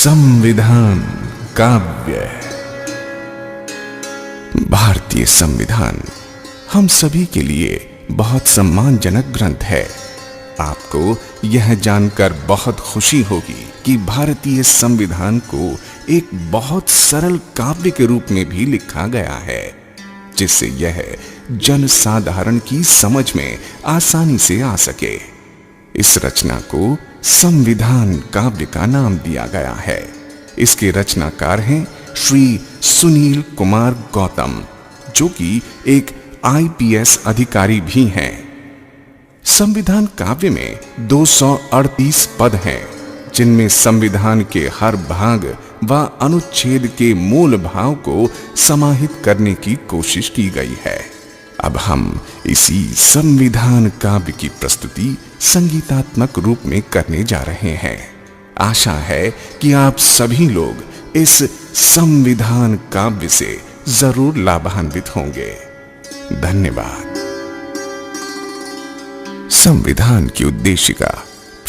संविधान काव्य। भारतीय संविधान हम सभी के लिए बहुत सम्मानजनक ग्रंथ है। आपको यह जानकर बहुत खुशी होगी कि भारतीय संविधान को एक बहुत सरल काव्य के रूप में भी लिखा गया है, जिससे यह जनसाधारण की समझ में आसानी से आ सके। इस रचना को संविधान काव्य का नाम दिया गया है। इसके रचनाकार हैं श्री सुनील कुमार गौतम, जो कि एक IPS अधिकारी भी हैं। संविधान काव्य में 238 पद हैं, जिनमें संविधान के हर भाग व अनुच्छेद के मूल भाव को समाहित करने की कोशिश की गई है। अब हम इसी संविधान काव्य की प्रस्तुति संगीतात्मक रूप में करने जा रहे हैं। आशा है कि आप सभी लोग इस संविधान काव्य से जरूर लाभान्वित होंगे। धन्यवाद। संविधान की उद्देशिका,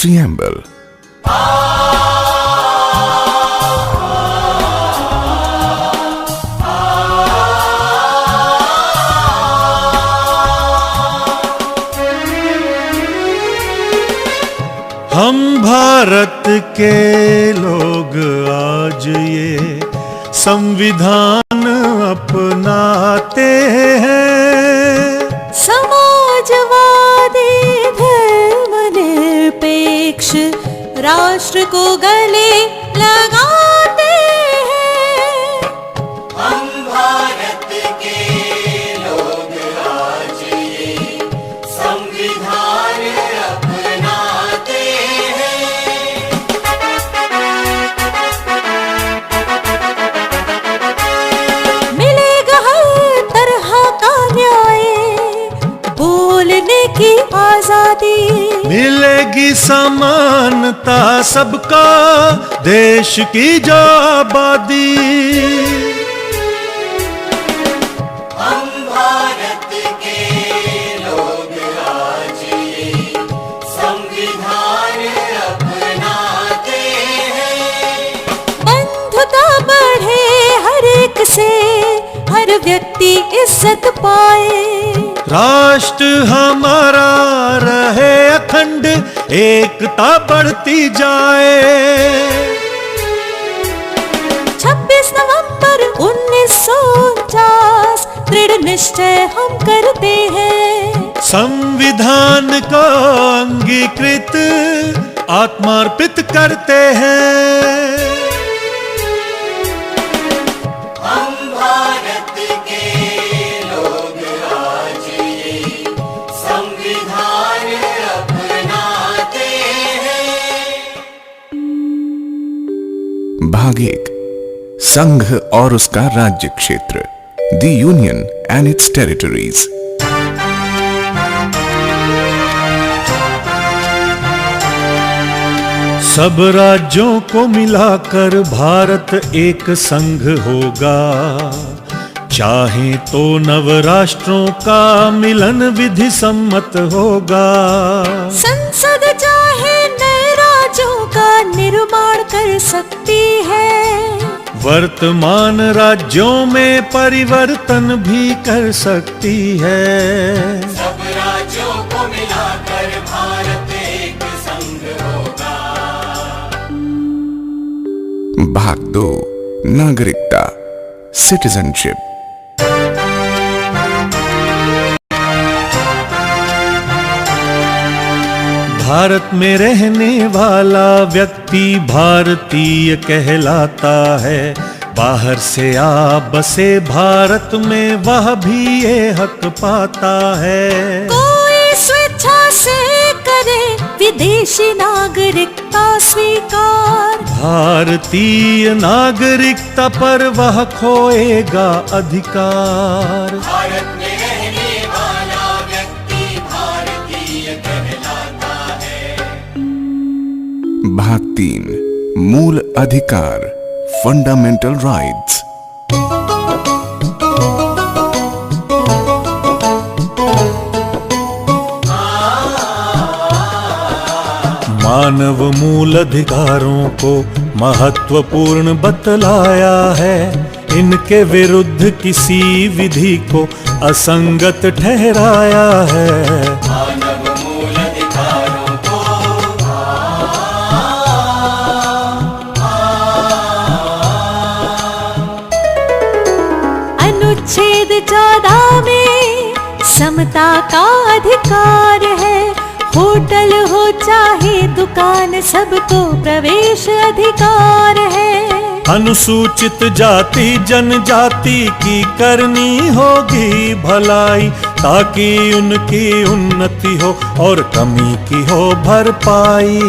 प्रिएम्बल। हम भारत के लोग आज ये संविधान अपनाते हैं। समाजवादी धर्मनिरपेक्ष राष्ट्र को गले लगाते हैं। हम भारत के लोग आज ये संविधान अपनाते हैं। मिलेगा हर तरह का न्याय, बोलने की आजादी, मिलेगी समानता सबका, देश की जो आबादी। हम भारत के लोग आज ये संविधान अपनाते हैं। बंधुता बढ़े हर एक से, हर व्यक्ति इज्जत पाए। राष्ट्र हमारा रहे अखंड, एकता बढ़ती जाए। 26 नवंबर 1949 दृढ़ निश्चय हम करते हैं। संविधान को अंगीकृत आत्मार्पित करते हैं। हम भारत के लोग आज ये संविधान अपनाते हैं। भाग 1, संघ और उसका राज्य क्षेत्र, the union and it's territories. सब राज्यों को मिलाकर भारत एक संघ होगा। चाहे तो नव राष्ट्रों का मिलन विधि सम्मत होगा। संसद चाहे नए राज्यों का निर्माण कर सकती है। वर्तमान राज्यों में परिवर्तन भी कर सकती है। सब राज्यों को मिलाकर भारत एक संघ होगा। भाग 2, नागरिकता, सिटीजनशिप। भारत में रहने वाला व्यक्ति भारतीय कहलाता है। बाहर से आ बसे भारत में वह भी ये हक पाता है। कोई स्वेच्छा से करे विदेशी नागरिकता स्वीकार, भारतीय नागरिकता पर वह खोएगा अधिकार। भारत में रहने वाला व्यक्ति भारतीय कहलाता है। भाग 3, मूल अधिकार, फंडामेंटल राइट्स। मानव मूल अधिकारों को महत्वपूर्ण बतलाया है। इनके विरुद्ध किसी विधि को असंगत ठहराया है। मानव मूल अधिकारों को अनुच्छेद 14 में समता का अधिकार है। होटल हो चाहे दुकान, सबको प्रवेश अधिकार है। अनुसूचित जाति जनजाति की करनी होगी भलाई, ताकि उनकी उन्नति हो और कमी की हो भरपाई।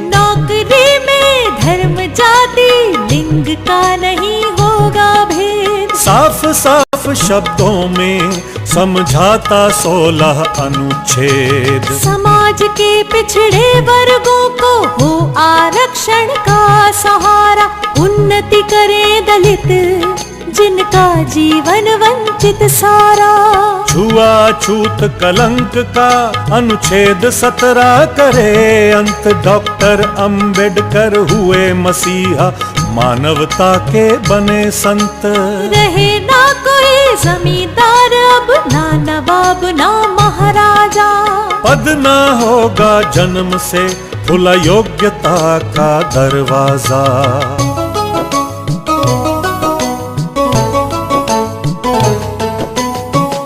नौकरी में धर्म जाति लिंग का नहीं होगा भेद। साफ साफ शब्दों में समझाता 16 अनुच्छेद। समाज के पिछड़े वर्गों को हो आरक्षण का सहारा। उन्नति करे दलित जिनका जीवन वंचित सारा। छुआछूत कलंक का अनुच्छेद 17 करे अंत। डॉक्टर अंबेडकर हुए मसीहा, मानवता के बने संत। रहे ना कोई जमींदार अब, ना नवाब ना महाराजा। पद ना होगा जन्म से, खुला योग्यता का दरवाजा।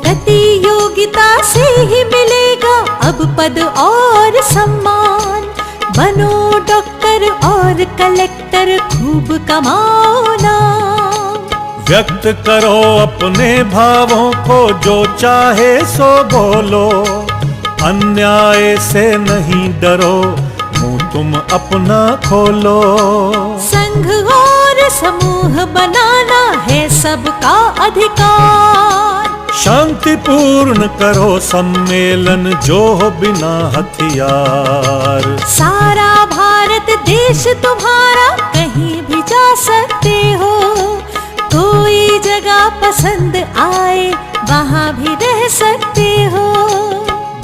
प्रतियोगिता से ही मिलेगा अब पद और सम्मान। बनो डॉक्टर और कलेक्टर, खूब कमाओ नाम। व्यक्त करो अपने भावों को, जो चाहे सो बोलो। अन्याय से नहीं डरो, मुंह तुम अपना खोलो। संघ और समूह बनाना है सबका अधिकार। शांतिपूर्ण करो सम्मेलन, जो हो बिना हथियार। सारा भारत देश तुम्हारा, कहीं भी जा सकते हो। कोई जगह पसंद आए, वहाँ भी रह सकते हो।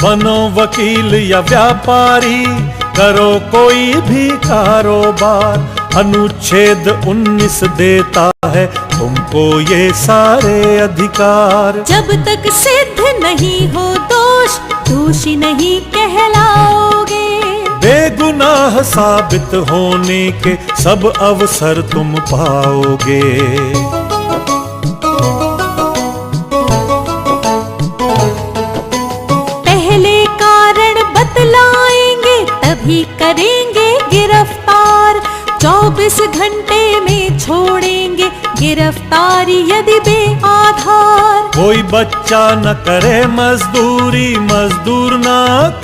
बनो वकील या व्यापारी, करो कोई भी कारोबार। अनुच्छेद 19 देता है तुमको ये सारे अधिकार। जब तक सिद्ध नहीं हो दोष, दोषी नहीं कहलाओगे। बेगुनाह साबित होने के सब अवसर तुम पाओगे। पहले कारण बतलाएंगे, तभी करेंगे गिरफ्तार। 24 घंटे में छोड़ेंगे गिरफ्तारी यदि बेआधार। कोई बच्चा न करे मजदूरी, मजदूर न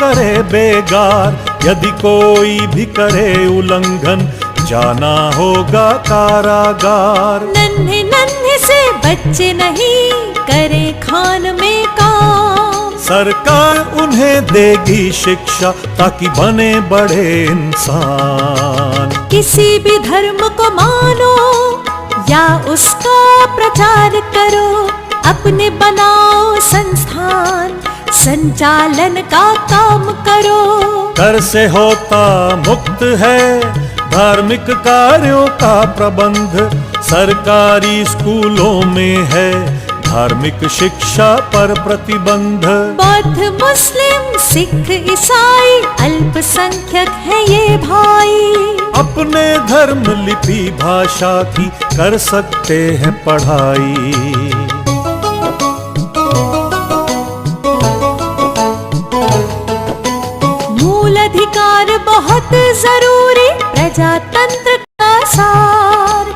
करे बेगार। यदि कोई भी करे उल्लंघन, जाना होगा कारागार। नन्हे नन्हे से बच्चे नहीं करे खान में काम। सरकार उन्हें देगी शिक्षा, ताकि बने बड़े इंसान। किसी भी धर्म को मानो या उसका प्रचार करो। अपने बनाओ संस्थान, संचालन का काम करो। कर से होता मुक्त है धार्मिक कार्यों का प्रबंध। सरकारी स्कूलों में है धार्मिक शिक्षा पर प्रतिबंध। बौद्ध मुस्लिम सिख ईसाई अल्पसंख्यक है ये भाई। अपने धर्म लिपि भाषा की कर सकते हैं पढ़ाई। मूल अधिकार बहुत जरूरी, प्रजातंत्र का सार।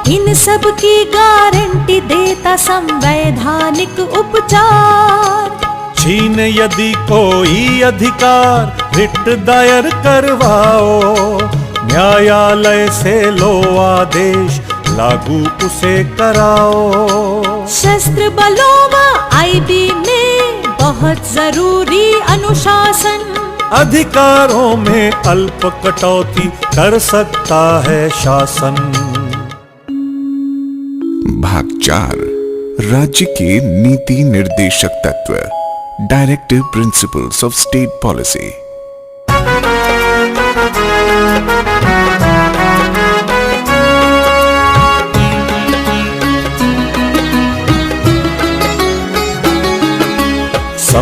इन सब की गारंटी देता संवैधानिक उपचार। छीन यदि कोई अधिकार, रिट दायर करवाओ। न्यायालय से लो आदेश, लागू उसे कराओ। शस्त्र बलों में आईबी में बहुत जरूरी अनुशासन। अधिकारों में अल्प कटौती कर सकता है शासन। भाग 4 राज्य के नीति निर्देशक तत्व, directive principles of state policy.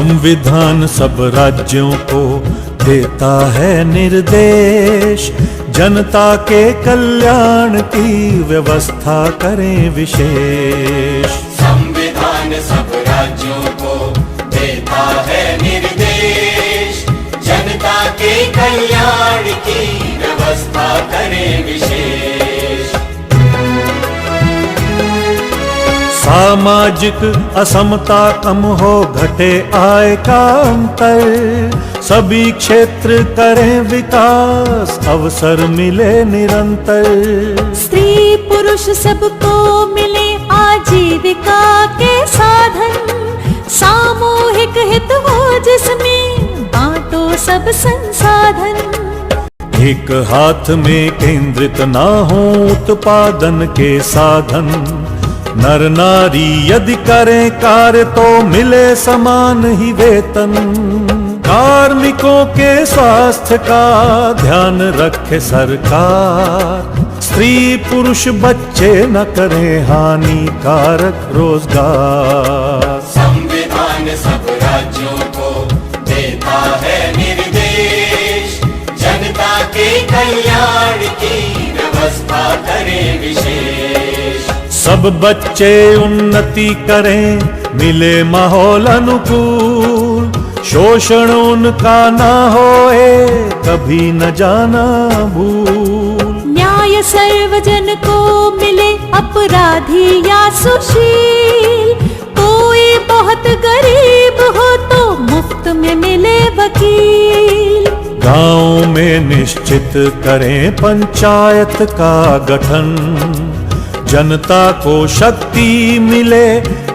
संविधान सब राज्यों को देता है निर्देश, जनता के कल्याण की व्यवस्था करें विशेष। संविधान सब राज्यों को देता है निर्देश, जनता के कल्याण की व्यवस्था करें विशेष। सामाजिक असमता कम हो, घटे आय का अंतर, सभी क्षेत्र करें विकास, अवसर मिले निरंतर। स्त्री पुरुष सबको मिले आजीविका के साधन, सामूहिक हित हो जिसमें बांटो सब संसाधन। एक हाथ में केंद्रित ना हो उत्पादन के साधन, नर नारी यदि करें कार्य तो मिले समान ही वेतन। कार्मिकों के स्वास्थ्य का ध्यान रखे सरकार, स्त्री पुरुष बच्चे न करें हानिकारक रोजगार। संविधान सब राज्यों को देता है निर्देश, जनता के कल्याण की व्यवस्था करें विशेष। सब बच्चे उन्नति करें, मिले माहौल अनुकूल, शोषण उनका ना होए, कभी न जाना भूल। न्याय सर्वजन को मिले, अपराधी या सुशील, कोई बहुत गरीब हो तो मुफ्त में मिले वकील। गांव में निश्चित करें पंचायत का गठन, जनता को शक्ति मिले,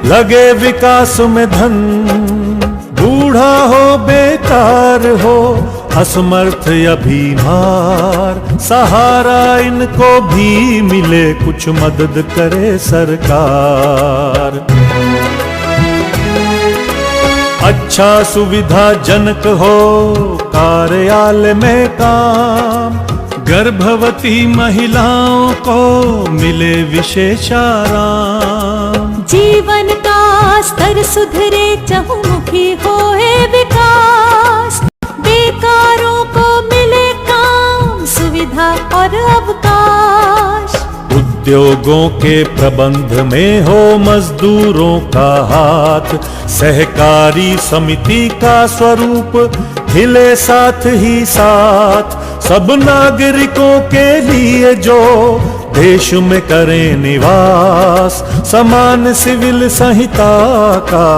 लगे विकास में धन। बूढ़ा हो बेकार हो, असमर्थ या बीमार, सहारा इनको भी मिले, कुछ मदद करे सरकार। अच्छा सुविधाजनक हो कार्यालय में काम, गर्भवती महिलाओं को मिले विशेष आराम। जीवन का स्तर सुधरे, चहुमुखी होए विकास, बेकारों को मिले काम, सुविधा और अवकाश। उद्योगों के प्रबंध में हो मजदूरों का हाथ, सहकारी समिति का स्वरूप खिले साथ ही साथ। सब नागरिकों के लिए जो देश में करें निवास, समान सिविल संहिता का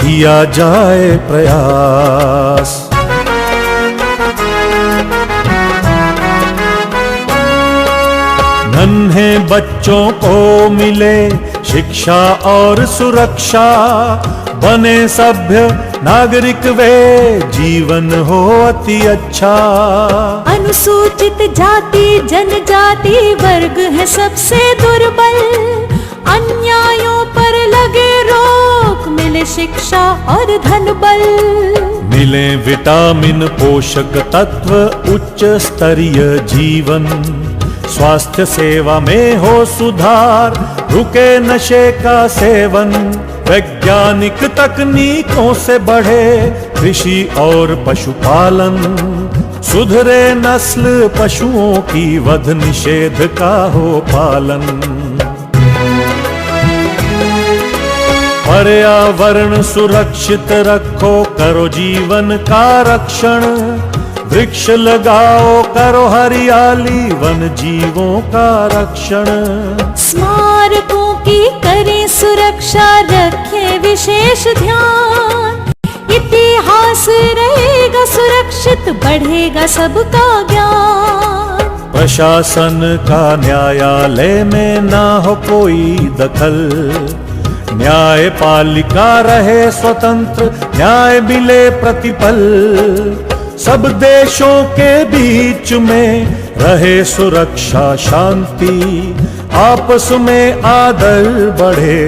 किया जाए प्रयास। नन्हे बच्चों को मिले शिक्षा और सुरक्षा, बने सभ्य नागरिक वे, जीवन हो अति अच्छा। अनुसूचित जाति जनजाति वर्ग है सबसे दुर्बल, अन्यायों पर लगे रोक, मिले शिक्षा और धन बल। मिले विटामिन पोषक तत्व, उच्च स्तरीय जीवन, स्वास्थ्य सेवा में हो सुधार, रुके नशे का सेवन। वैज्ञानिक तकनीकों से बढ़े कृषि और पशुपालन, सुधरे नस्ल पशुओं की, वध निषेध का हो पालन। पर्यावरण सुरक्षित रखो, करो जीवन का रक्षण, वृक्ष लगाओ, करो हरियाली, वन जीवों का रक्षण। स्मारकों की करें सुरक्षा, रखें विशेष ध्यान, इतिहास रहेगा सुरक्षित, बढ़ेगा सबका ज्ञान। प्रशासन का न्यायालय में ना हो कोई दखल, न्यायपालिका रहे स्वतंत्र, न्याय मिले प्रतिपल। सब देशों के बीच में रहे सुरक्षा शांति, आपस में आदर बढ़े,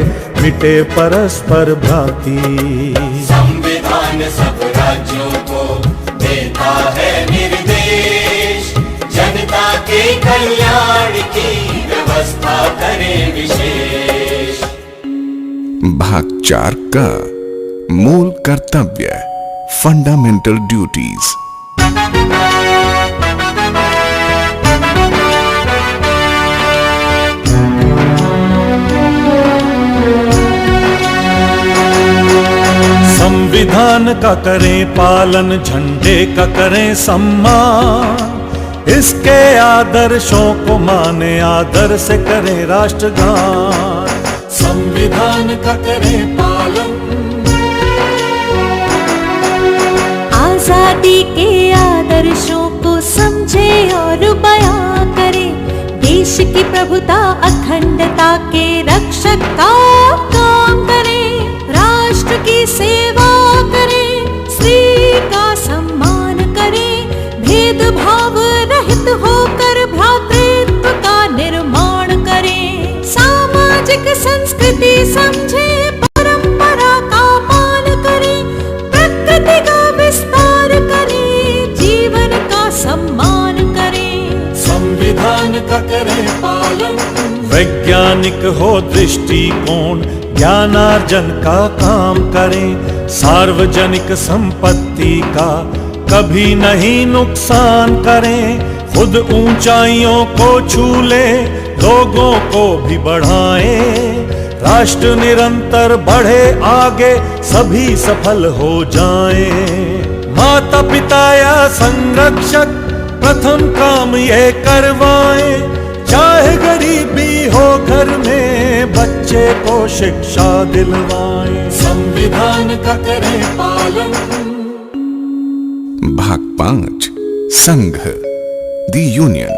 मिटे परस्पर भ्रांति। संविधान सब राज्यों को देता है निर्देश, जनता के कल्याण की व्यवस्था करें विशेष। भाग 4 का मूल कर्तव्य। Fundamental duties. संविधान का करें पालन, झंडे का करें सम्मान, इसके आदर्शों को माने, आदर से करें राष्ट्रगान। संविधान का करें पालन, आजादी के आदर्शों को समझे और बयां करे, देश की प्रभुता अखंडता के रक्षक का काम करे, राष्ट्र की सेवा करे, स्त्री का सम्मान करे, भेदभाव रहित होकर भ्रातृत्व का निर्माण करे, सामाजिक संस्कृति समझे, परंपरा का मान करे, प्रकृति का विस्तार करे, जीवन का सम्मान करे। संविधान का करें पालन, वैज्ञानिक हो दृष्टिकोण, ज्ञानार्जन का काम करें, सार्वजनिक संपत्ति का कभी नहीं नुकसान करें, खुद ऊंचाइयों को छू ले, लोगों को भी बढ़ाएं, राष्ट्र निरंतर बढ़े आगे, सभी सफल हो जाएं। माता पिता या संरक्षक प्रथम काम ये करवाएं, चाहे गरीबी हो घर में, बच्चे को शिक्षा दिलवाएं। संविधान का करें पालन। भाग 5 संघ, दी यूनियन,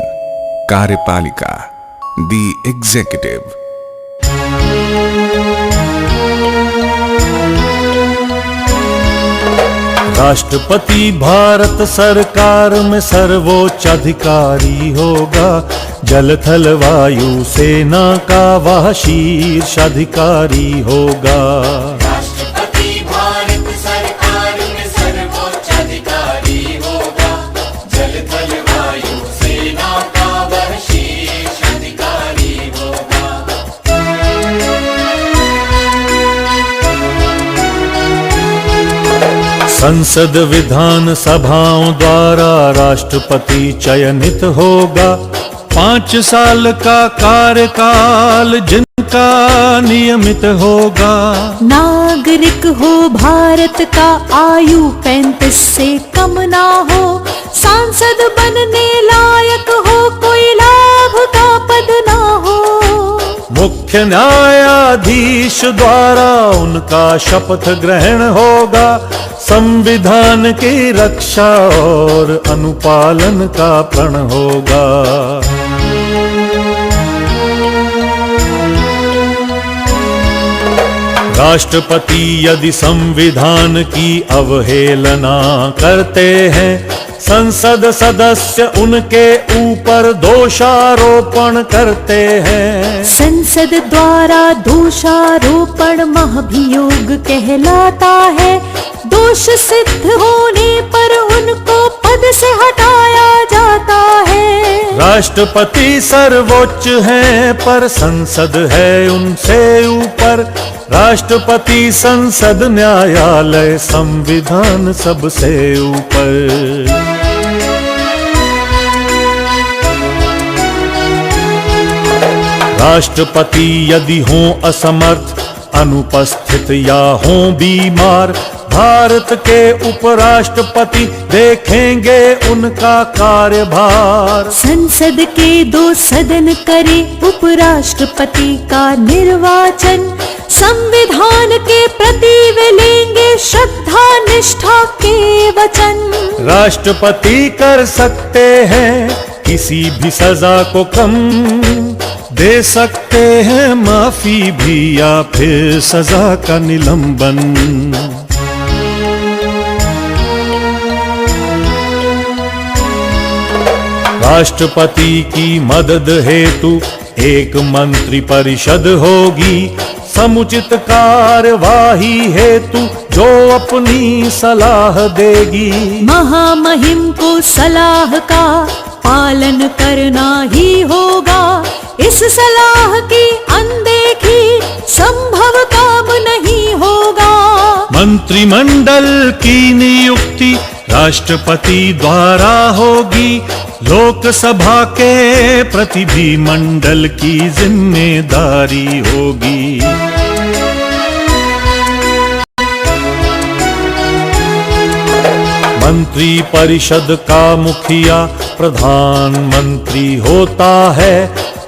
कार्यपालिका, दी एग्जीक्यूटिव। राष्ट्रपति भारत सरकार में सर्वोच्च अधिकारी होगा, जल थल वायु सेना का वह शीर्ष अधिकारी होगा। राष्ट्रपति भारत सरकार में सर्वोच्च अधिकारी होगा, जल थल वायु सेना का वह शीर्ष अधिकारी होगा। संसद विधान सभाओं द्वारा राष्ट्रपति चयनित होगा, 5 साल का कार्यकाल जिनका नियमित होगा। नागरिक हो भारत का, आयु 35 से कम ना हो, सांसद बनने लायक हो, कोई लाभ का पद ना हो। मुख्य न्यायाधीश द्वारा उनका शपथ ग्रहण होगा, संविधान की रक्षा और अनुपालन का प्रण होगा। राष्ट्रपति यदि संविधान की अवहेलना करते हैं, संसद सदस्य उनके ऊपर दोषारोपण करते हैं। संसद द्वारा दोषारोपण महाभियोग कहलाता है, दोष सिद्ध होने पर उनको पद से हटाया जाता है। राष्ट्रपति सर्वोच्च हैं पर संसद है उनसे ऊपर, राष्ट्रपति संसद न्यायालय संविधान सबसे ऊपर। राष्ट्रपति यदि हों असमर्थ, अनुपस्थित या हों बीमार, भारत के उपराष्ट्रपति देखेंगे उनका कार्यभार। संसद के 2 सदन करे उपराष्ट्रपति का निर्वाचन, संविधान के प्रति वे लेंगे श्रद्धा निष्ठा के वचन। राष्ट्रपति कर सकते हैं किसी भी सजा को कम, दे सकते हैं माफी भी या फिर सजा का निलंबन। राष्ट्रपति की मदद हेतु एक मंत्री परिषद होगी, समुचित कार्यवाही हेतु जो अपनी सलाह देगी। महामहिम को सलाह का पालन करना ही होगा, इस सलाह की अनदेखी संभव काम नहीं होगा। मंत्री मंत्रिमंडल की नियुक्ति राष्ट्रपति द्वारा होगी। लोकसभा के प्रति भी मंडल की जिम्मेदारी होगी। मंत्री परिषद का मुखिया प्रधानमंत्री होता है।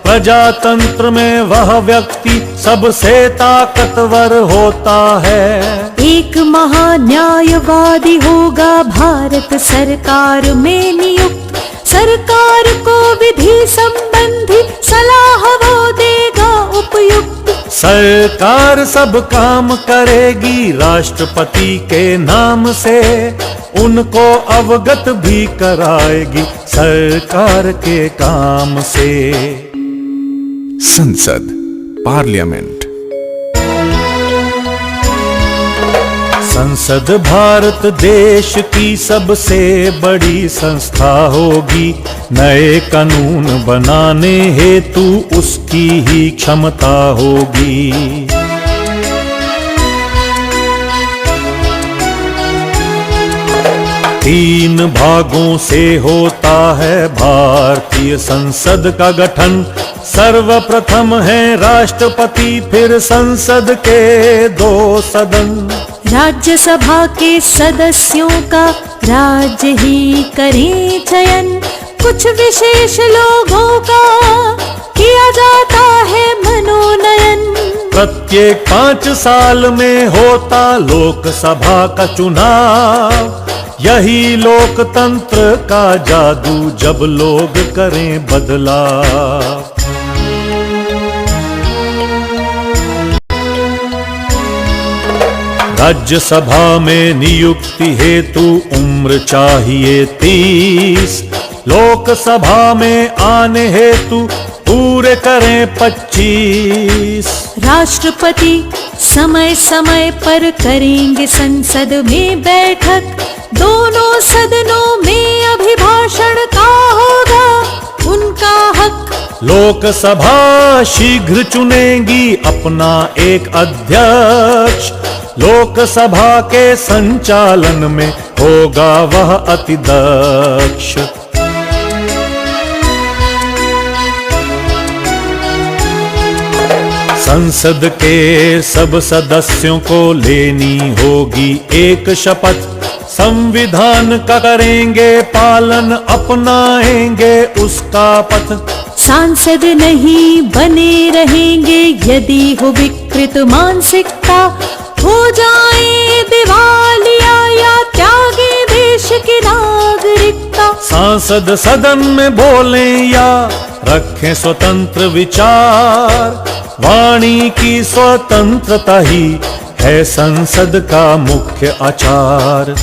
प्रजातंत्र में वह व्यक्ति सबसे ताकतवर होता है। एक महान्यायवादी होगा भारत सरकार में नियुक्त। सरकार को विधि संबंधी सलाह वो देगा उपयुक्त। सरकार सब काम करेगी राष्ट्रपति के नाम से। उनको अवगत भी कराएगी सरकार के काम से। संसद, पार्लियामेंट। संसद भारत देश की सबसे बड़ी संस्था होगी। नए कानून बनाने हेतु उसकी ही क्षमता होगी। तीन भागों से होता है भारतीय संसद का गठन। सर्वप्रथम है राष्ट्रपति, फिर संसद के 2 सदन। राज्यसभा के सदस्यों का राज्य ही करें चयन। कुछ विशेष लोगों का किया जाता है मनोनयन। प्रत्येक 5 साल में होता लोकसभा का चुनाव। यही लोकतंत्र का जादू जब लोग करें बदलाव। राज्यसभा में नियुक्ति हेतु उम्र चाहिए 30। लोकसभा में आने हेतु पूरे करें 25। राष्ट्रपति समय समय पर करेंगे संसद में बैठक। दोनों सदनों में अभिभाषण का होगा उनका हक। लोकसभा शीघ्र चुनेगी अपना एक अध्यक्ष। लोकसभा के संचालन में होगा वह अति दक्ष। संसद के सब सदस्यों को लेनी होगी एक शपथ। संविधान का करेंगे पालन, अपनाएंगे उसका पथ। सांसद नहीं बने रहेंगे यदि हो विकृत मानसिकता। हो जाए दिवालिया या त्यागे देश की नागरिकता। सांसद सदन में बोलें या रखें स्वतंत्र विचार। वाणी की स्वतंत्रता ही है संसद का मुख्य आचार।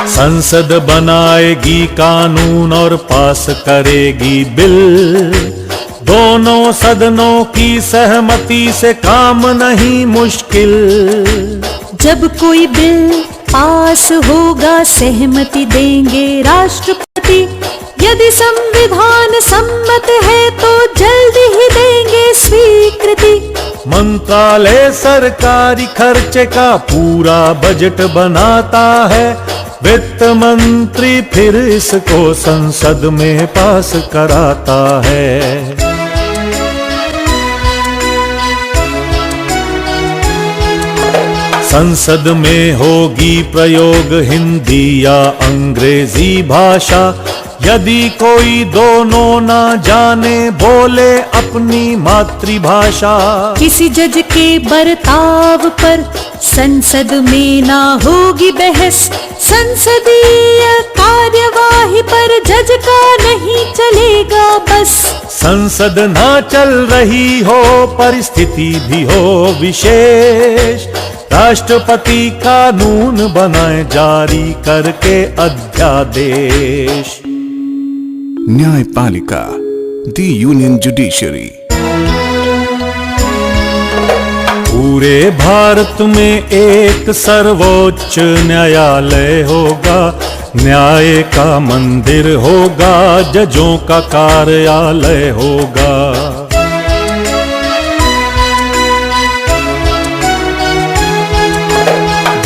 संसद बनाएगी कानून और पास करेगी बिल। दोनों सदनों की सहमति से काम नहीं मुश्किल। जब कोई बिल पास होगा सहमति देंगे राष्ट्रपति। यदि संविधान सम्मत है तो जल्दी ही देंगे स्वीकृति। मंत्रालय सरकारी खर्चे का पूरा बजट बनाता है। वित्त मंत्री फिर इसको संसद में पास कराता है। संसद में होगी प्रयोग हिंदी या अंग्रेजी भाषा। यदि कोई दोनों ना जाने बोले अपनी मातृभाषा। किसी जज के बर्ताव पर संसद में ना होगी बहस। संसदीय कार्यवाही पर जज का नहीं चलेगा बस। संसद ना चल रही हो परिस्थिति भी हो विशेष। राष्ट्रपति कानून बनाए जारी करके अध्यादेश। न्यायपालिका, द यूनियन जुडिशरी। पूरे भारत में एक सर्वोच्च न्यायालय होगा। न्याय का मंदिर होगा, जजों का कार्यालय होगा।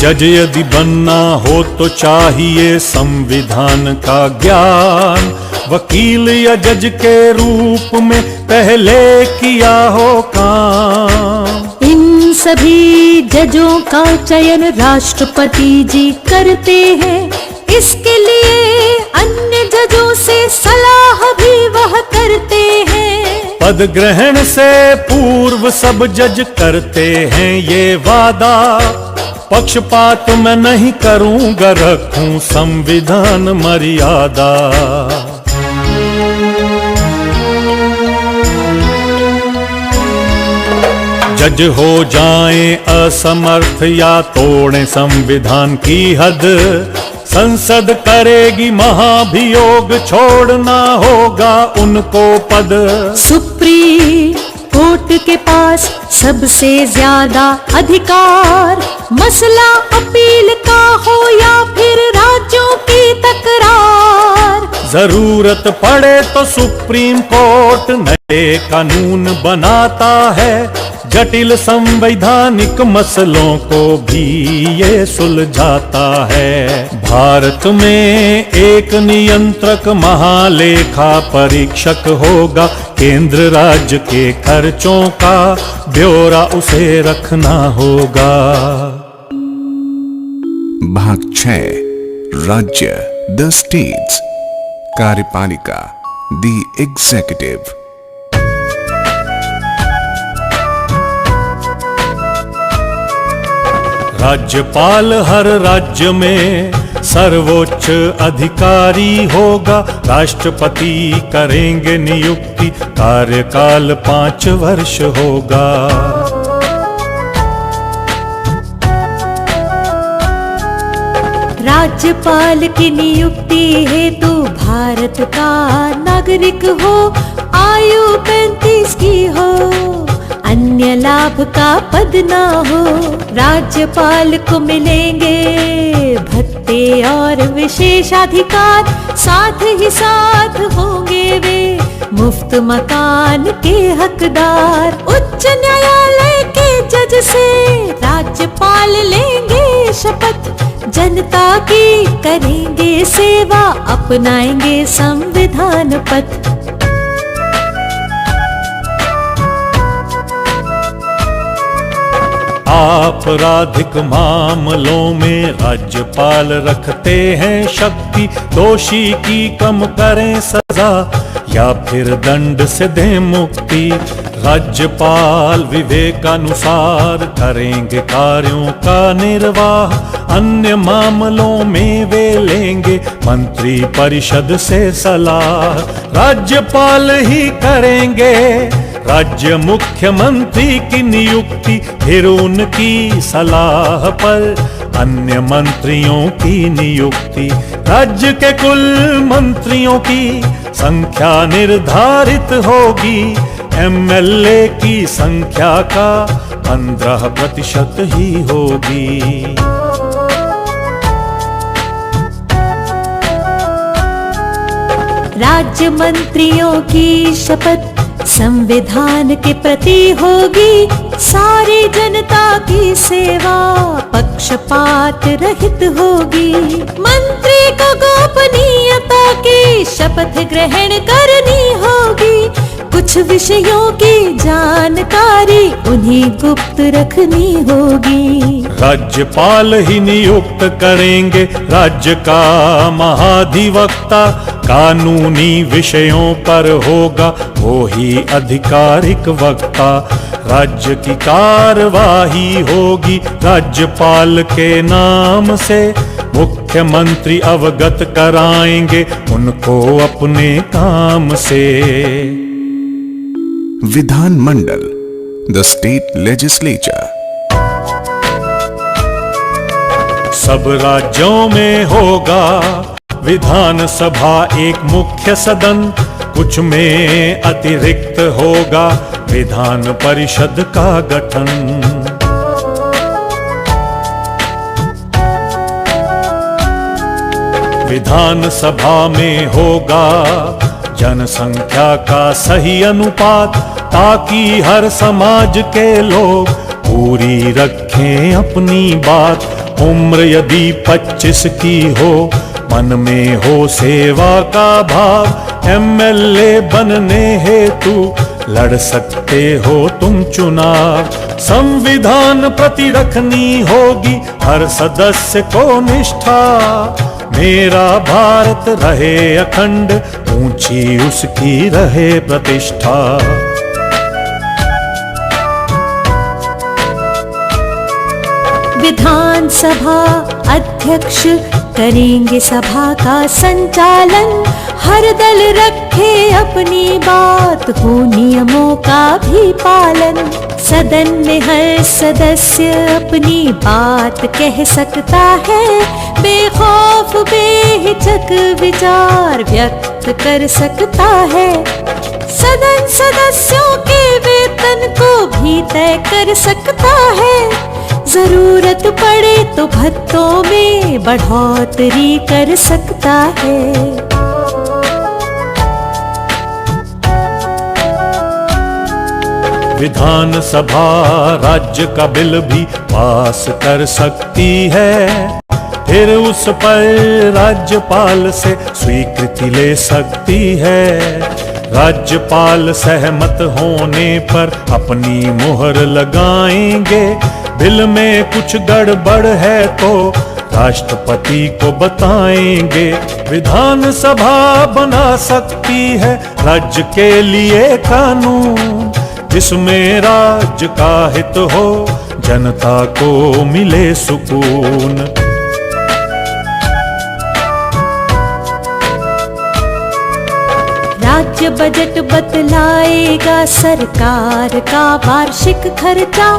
जज यदि बनना हो तो चाहिए संविधान का ज्ञान। वकील या जज के रूप में पहले किया हो काम। इन सभी जजों का चयन राष्ट्रपति जी करते हैं। इसके लिए अन्य जजों से सलाह भी वह करते हैं। पद ग्रहण से पूर्व सब जज करते हैं ये वादा, पक्षपात मैं नहीं करूंगा, रखूं संविधान मर्यादा। जज हो जाएं असमर्थ या तोड़ें संविधान की हद, संसद करेगी महाभियोग, छोड़ना होगा उनको पद। सुप्रीम कोर्ट के पास सबसे ज्यादा अधिकार, मसला अपील का हो या फिर राज्यों की तकरार। जरूरत पड़े तो सुप्रीम कोर्ट नए कानून बनाता है, जटिल संवैधानिक मसलों को भी ये सुलझाता है। भारत में एक नियंत्रक महालेखा परीक्षक होगा, केंद्र राज्य के खर्चों का ब्यौरा उसे रखना होगा। भाग 6 राज्य द स्टेट्स, कार्यपालिका द एग्जीक्यूटिव। राज्यपाल हर राज्य में सर्वोच्च अधिकारी होगा, राष्ट्रपति करेंगे नियुक्ति, कार्यकाल 5 वर्ष होगा। राज्यपाल की नियुक्ति हेतु भारत का नागरिक हो, आयु 35 की हो, अन्य लाभ का पद ना हो। राज्यपाल को मिलेंगे भत्ते और विशेषाधिकार, साथ ही साथ होंगे वे मुफ्त मकान के हकदार। उच्च न्यायालय के जज से राज्यपाल लेंगे शपथ, जनता की करेंगे सेवा, अपनाएंगे संविधान पथ। आपराधिक मामलों में राज्यपाल रखते हैं शक्ति, दोषी की कम करें सजा या फिर दंड से दें मुक्ति। राज्यपाल विवेकानुसार करेंगे कार्यों का निर्वाह, अन्य मामलों में वे लेंगे मंत्री परिषद से सलाह। राज्यपाल ही करेंगे राज्य मुख्यमंत्री की नियुक्ति, फिर उनकी सलाह पर अन्य मंत्रियों की नियुक्ति। राज्य के कुल मंत्रियों की संख्या निर्धारित होगी, एमएलए की संख्या का 15% ही होगी। राज्य मंत्रियों की शपथ संविधान के प्रति होगी, सारी जनता की सेवा पक्षपात रहित होगी। मंत्री को गोपनीयता की शपथ ग्रहण करनी होगी, कुछ विषयों की जानकारी उन्हें गुप्त रखनी होगी। राज्यपाल ही नियुक्त करेंगे राज्य का महाधिवक्ता, कानूनी विषयों पर होगा वो ही आधिकारिक वक्ता। राज्य की कार्यवाही होगी राज्यपाल के नाम से, मुख्यमंत्री अवगत कराएंगे उनको अपने काम से। विधान मंडल द स्टेट लेजिस्लेचर। सब राज्यों में होगा विधान सभा एक मुख्य सदन, कुछ में अतिरिक्त होगा विधान परिषद का गठन। विधान सभा में होगा जनसंख्या का सही अनुपात, ताकि हर समाज के लोग पूरी रखें अपनी बात। उम्र यदि 25 की हो, मन में हो सेवा का भाव, एमएलए बनने हेतु लड़ सकते हो तुम चुनाव। संविधान प्रति रखनी होगी हर सदस्य को निष्ठा, मेरा भारत रहे अखंड, ऊंची उसकी रहे प्रतिष्ठा। विधानसभा अध्यक्ष करेंगे सभा का संचालन, हर दल रखे अपनी बात, हो नियमों का भी पालन। सदन में हर सदस्य अपनी बात कह सकता है, बेखौफ बेहिचक विचार व्यक्त कर सकता है। सदन सदस्यों के वेतन को भी तय कर सकता है, जरूरत पड़े तो भत्तों में बढ़ोतरी कर सकता है। विधानसभा राज्य का बिल भी पास कर सकती है, फिर उस पर राज्यपाल से स्वीकृति ले सकती है। राज्यपाल सहमत होने पर अपनी मुहर लगाएंगे, बिल में कुछ गड़बड़ है तो राष्ट्रपति को बताएंगे। विधानसभा बना सकती है राज्य के लिए कानून, जिसमें राज्य का हित हो, जनता को मिले सुकून। राज्य बजट बतलाएगा सरकार का वार्षिक खर्चा,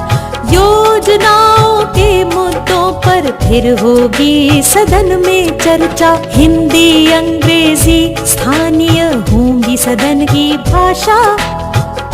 योजनाओं के मुद्दों पर फिर होगी सदन में चर्चा। हिंदी अंग्रेजी स्थानीय होंगी सदन की भाषा,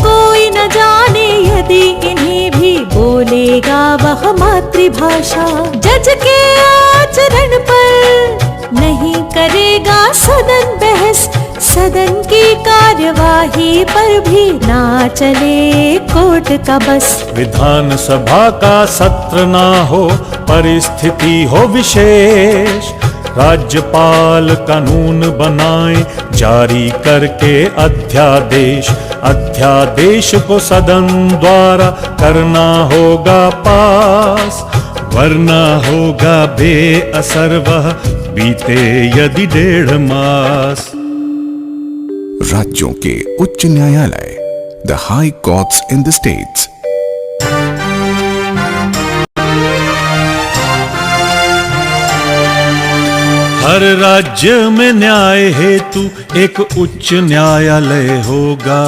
कोई न जाने यदि इन्हें भी बोलेगा वह मातृभाषा। जज के आचरण पर नहीं करेगा सदन बहस, सदन की कार्यवाही पर भी ना चले कोर्ट का बस। विधानसभा का सत्र ना हो, परिस्थिति हो विशेष, राज्यपाल कानून बनाए जारी करके अध्यादेश। अध्यादेश को सदन द्वारा करना होगा पास, वरना होगा बेअसर वह बीते यदि 1.5 मास। राज्यों के उच्च न्यायालय, the high courts in the states. हर राज्य में न्याय हेतु एक उच्च न्यायालय होगा,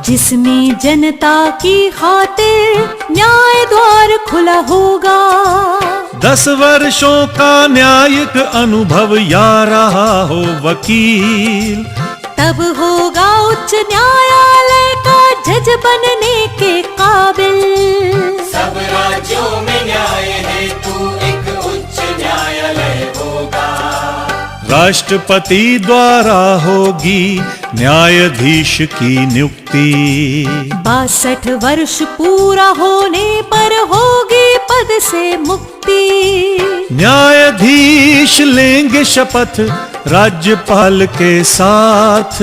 जिसमें जनता की खातिर न्याय द्वार खुला होगा। 10 वर्षों का न्यायिक अनुभव या रहा हो वकील, तब होगा उच्च न्यायालय का जज बनने के काबिल। सब राज्यों में न्याय हेतु एक उच्च न्यायालय होगा, राष्ट्रपति द्वारा होगी न्यायाधीश की नियुक्ति। 62 वर्ष पूरा होने पर होगी पद से मुक्ति। न्यायाधीश लेंगे शपथ राज्यपाल के साथ,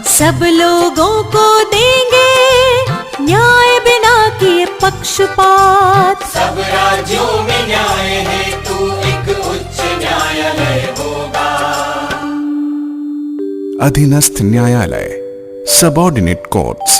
सब लोगों को देंगे न्याय बिना किए पक्षपात। सब राज्यों में न्याय हेतु एक उच्च न्यायालय होगा, अधीनस्थ न्यायालय, सबऑर्डिनेट कोर्ट्स।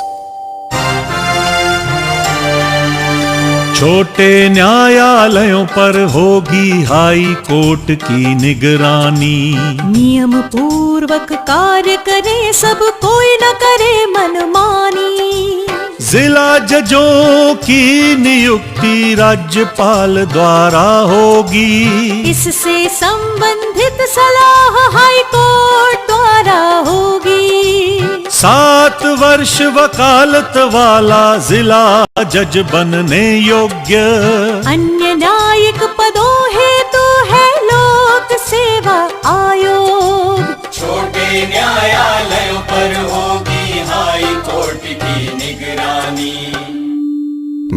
छोटे न्यायालयों पर होगी हाई कोर्ट की निगरानी। नियम पूर्वक कार्य करे सब, कोई न करे मनमानी। जिला जजों की नियुक्ति राज्यपाल द्वारा होगी, इससे संबंधित सलाह हाई कोर्ट द्वारा होगी। 7 वर्ष वकालत वाला जिला जज बनने योग्य। अन्य न्यायिक पदों हेतु है लोक सेवा आयोग। छोटे न्यायालयों पर होगी हाई कोर्ट की निगरानी।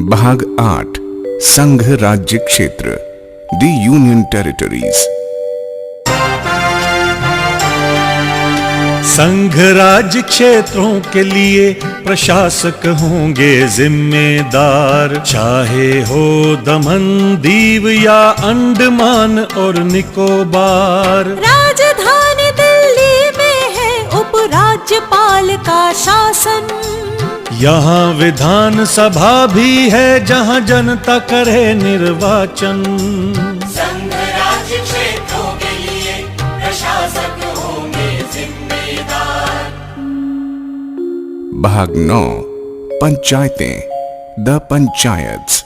भाग 8, संघ राज्य क्षेत्र, the Union Territories. संघ राज्य क्षेत्रों के लिए प्रशासक होंगे जिम्मेदार, चाहे हो दमन दीव या अंडमान और निकोबार। राजधानी दिल्ली में है उपराज्यपाल का शासन, यहाँ विधान सभा भी है जहाँ जनता करे निर्वाचन। संघ राज्य क्षेत्रों के लिए प्रशासक होंगे जिम्मेदार। भाग 9 पंचायतें, द पंचायत्स।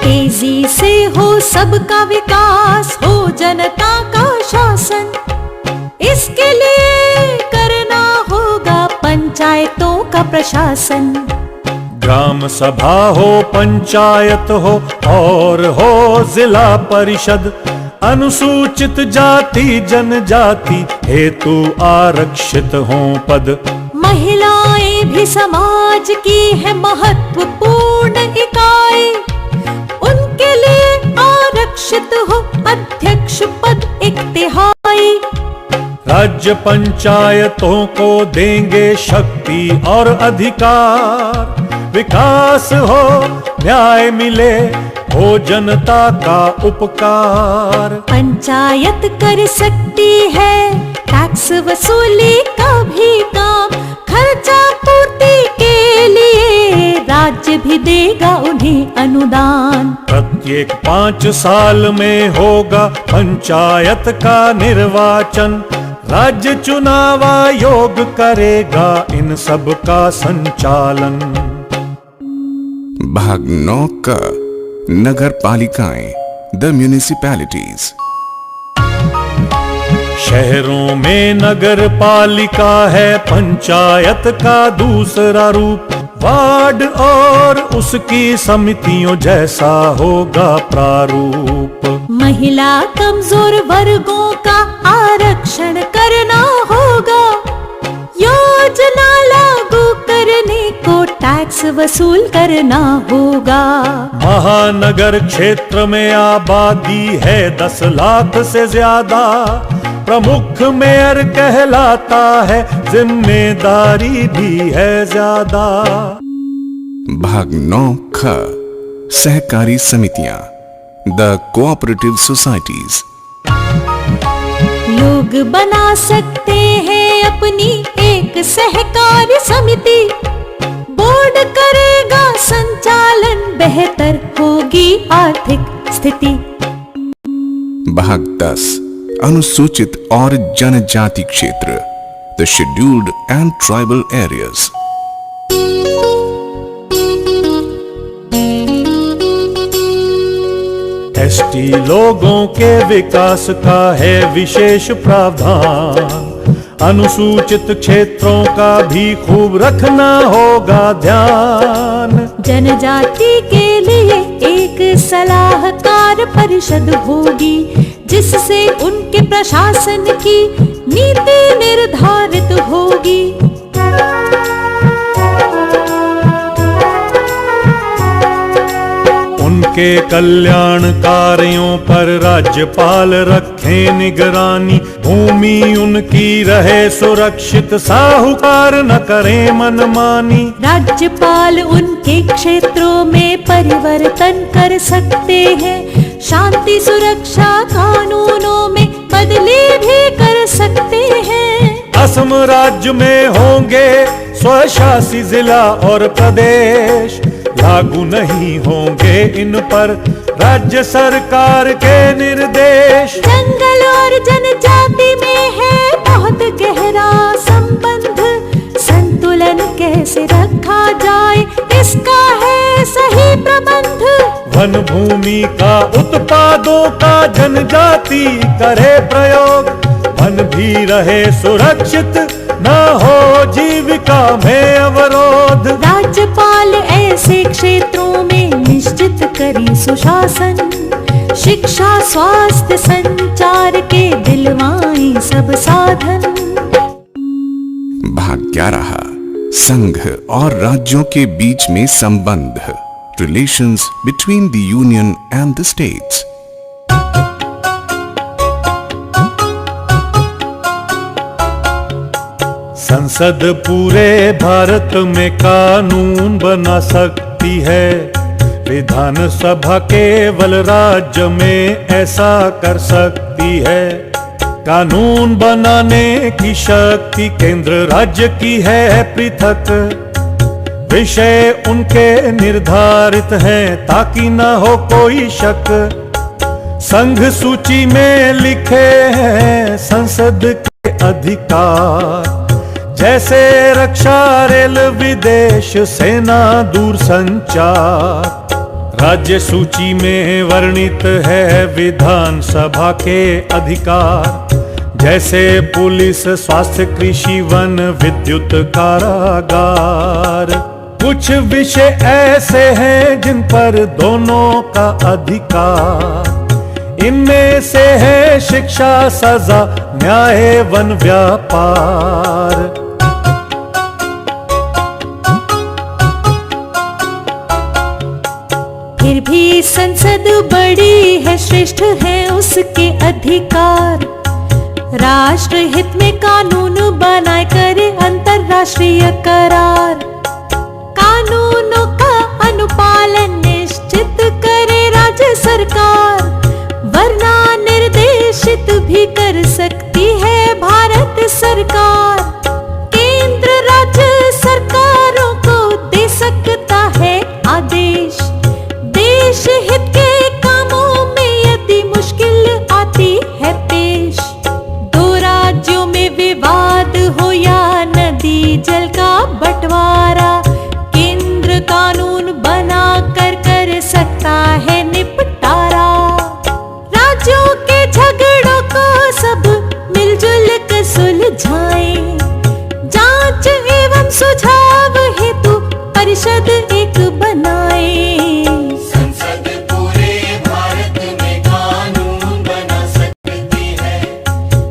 तेजी से हो सबका विकास, हो जनता का शासन, इसके लिए करना होगा पंचायतों का प्रशासन। ग्राम सभा हो, पंचायत हो और हो जिला परिषद, अनुसूचित जाति जनजाति हेतु आरक्षित हो पद। महिलाएं भी समाज की है महत्वपूर्ण इकाई, उनके लिए आरक्षित हो अध्यक्ष पद 1/3। राज्य पंचायतों को देंगे शक्ति और अधिकार, विकास हो, न्याय मिले, हो जनता का उपकार। पंचायत कर सकती है टैक्स वसूली का भी काम, खर्चा पूर्ति के लिए राज्य भी देगा उन्हें अनुदान। प्रत्येक 5 साल में होगा पंचायत का निर्वाचन, राज्य चुनाव आयोग करेगा इन सब का संचालन। भाग 9 का नगर पालिकाएं, द म्यूनिसिपैलिटीज। शहरों में नगर पालिका है पंचायत का दूसरा रूप, वार्ड और उसकी समितियों जैसा होगा प्रारूप। महिला कमजोर वर्गों का आरक्षण करना होगा, योजना लागू करने को टैक्स वसूल करना होगा। महानगर क्षेत्र में आबादी है 10 लाख से ज्यादा, प्रमुख मेयर कहलाता है, जिम्मेदारी भी है ज्यादा। भाग 9 ख सहकारी समितियां, द कोऑपरेटिव सोसाइटीज। लोग बना सकते हैं अपनी एक सहकारी समिति, बोर्ड करेगा संचालन, बेहतर होगी आर्थिक स्थिति। भाग 10 अनुसूचित और जनजाति क्षेत्र, the scheduled and tribal areas. ST लोगों के विकास का है विशेष प्रावधान, अनुसूचित क्षेत्रों का भी खूब रखना होगा ध्यान। जनजाति के लिए एक सलाहकार परिषद होगी, जिससे उनके प्रशासन की नीति निर्धारित होगी। उनके कल्याण कार्यों पर राज्यपाल रखें निगरानी, भूमि उनकी रहे सुरक्षित, साहूकार न करें मनमानी। राज्यपाल उनके क्षेत्रों में परिवर्तन कर सकते हैं, शांति सुरक्षा कानूनों में बदली भी कर सकते हैं। असम राज्य में होंगे स्वशासी जिला और प्रदेश, लागू नहीं होंगे इन पर राज्य सरकार के निर्देश। जंगल और जनजाति में है बहुत गहरा संबंध, संतुलन कैसे रखा जाए इसका है सही प्रबंध। वन भूमि का उत्पादों का जनजाति करे प्रयोग, वन भी रहे सुरक्षित, न हो जीविका में अवरोध। राज्यपाल ऐसे क्षेत्रों में निश्चित करी सुशासन, शिक्षा स्वास्थ्य संचार के दिलवाई सब साधन। भाग 11 संघ और राज्यों के बीच में संबंध, relations between the union and the states. संसद पूरे भारत में कानून बना सकती है, विधान सभा केवल राज्य में ऐसा कर सकती है। कानून बनाने की शक्ति केंद्र राज्य की है पृथक, विषय उनके निर्धारित हैं ताकि न हो कोई शक। संघ सूची में लिखे हैं संसद के अधिकार, जैसे रक्षा, रेल, विदेश, सेना, दूरसंचार। राज्य सूची में वर्णित है विधानसभा के अधिकार, जैसे पुलिस, स्वास्थ्य, कृषि, वन, विद्युत, कारागार। कुछ विषय ऐसे हैं जिन पर दोनों का अधिकार, इनमें से है शिक्षा, सजा, न्याय, वन, व्यापार। फिर भी संसद बड़ी है, श्रेष्ठ है उसके अधिकार। राष्ट्र हित में कानून बनाए करे अंतरराष्ट्रीय करार। कानूनों का अनुपालन निश्चित करे राज्य सरकार, वरना निर्देशित भी कर सकती है भारत सरकार। केंद्र राज्य सरकारों को दे सकता है आदेश, देश हित के कामों में यदि मुश्किल आती है पेश। दो राज्यों में विवाद हो या नदी जल का बंटवारा, केंद्र कानून बना कर सकता है निपटारा। राज्यों के झगड़ों को सब मिलजुल कर सुलझाएं, जांच एवं सुझाव हेतु परिषद एक बनाए। संसद पूरे भारत में कानून बना सकती है,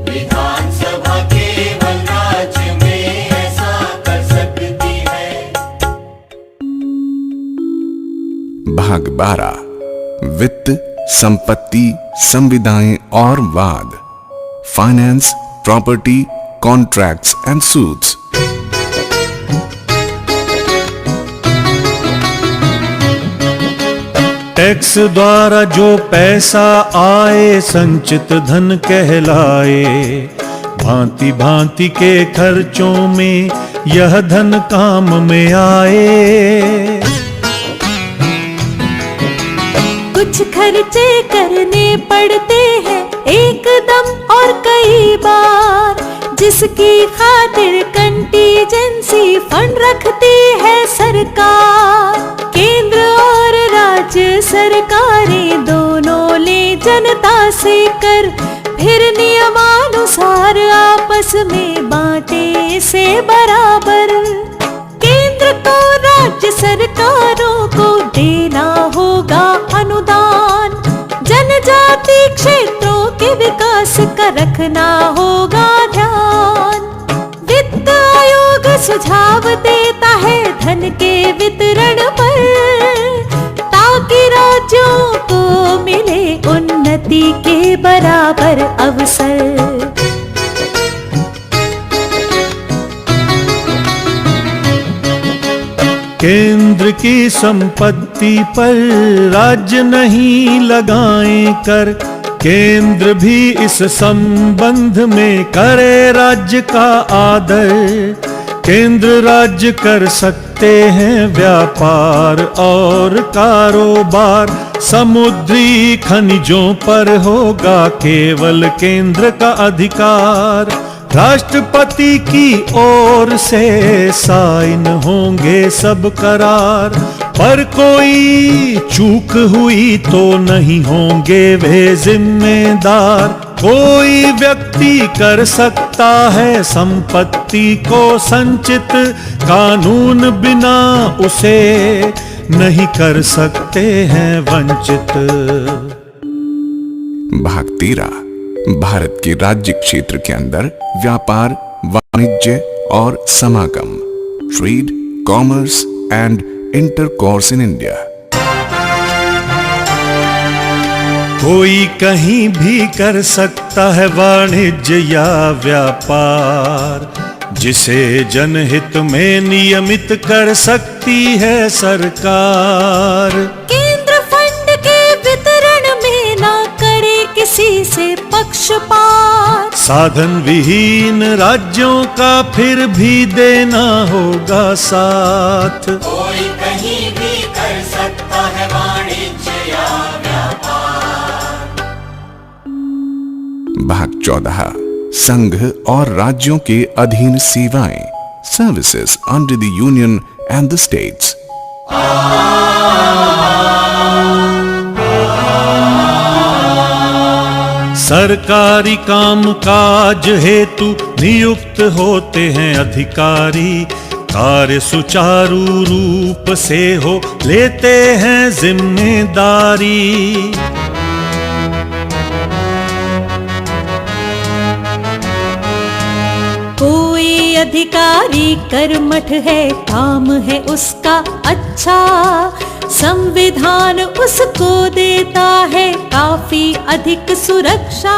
विधानसभा केवल राज्य में ऐसा कर सकती है। भाग 12, वित्त, संपत्ति, संविदाएं और वाद, finance, property, contracts and suits. Tax द्वारा जो पैसा आए संचित धन कहलाए, भांति भांति के खर्चों में यह धन काम में आए। कुछ खर्चे करने पड़ते हैं एकदम और कई बार, जिसकी खातिर कंटीजेंसी फंड रखती है सरकार। केंद्र और राज्य सरकारें दोनों ले जनता से कर, फिर नियमानुसार आपस में बांटे से बराबर। केंद्र को राज्य सरकारों को देना होगा अनुदान, जनजाति क्षेत्रों के विकास का रखना होगा ध्यान। वित्त आयोग सुझाव देता है धन के वितरण पर, ताकि राज्यों को मिले उन्नति के बराबर अवसर। केंद्र की संपत्ति पर राज्य नहीं लगाएं कर, केंद्र भी इस संबंध में करे राज्य का आदर। केंद्र राज्य कर सकते हैं व्यापार और कारोबार, समुद्री खनिजों पर होगा केवल केंद्र का अधिकार। राष्ट्रपति की ओर से साइन होंगे सब करार, पर कोई चूक हुई तो नहीं होंगे वे जिम्मेदार। कोई व्यक्ति कर सकता है संपत्ति को संचित, कानून बिना उसे नहीं कर सकते हैं वंचित। भाग 13, भारत के राज्य क्षेत्र के अंदर व्यापार, वाणिज्य और समागम, trade, commerce and intercourse in India. कोई कहीं भी कर सकता है वाणिज्य या व्यापार, जिसे जनहित में नियमित कर सकती है सरकार। केंद्र फंड के वितरण में ना करे किसी से पक्षपात, साधन विहीन राज्यों का फिर भी देना होगा साथ। कोई कहीं भी कर सकता है वाणिज्य या व्यापार। भाग 14 संघ और राज्यों के अधीन सेवाएं, services under the union and the states. सरकारी काम काज हेतु नियुक्त होते हैं अधिकारी, कार्य सुचारू रूप से हो लेते हैं जिम्मेदारी। कोई अधिकारी कर्मठ है, काम है उसका अच्छा, संविधान उसको देता है काफी अधिक सुरक्षा।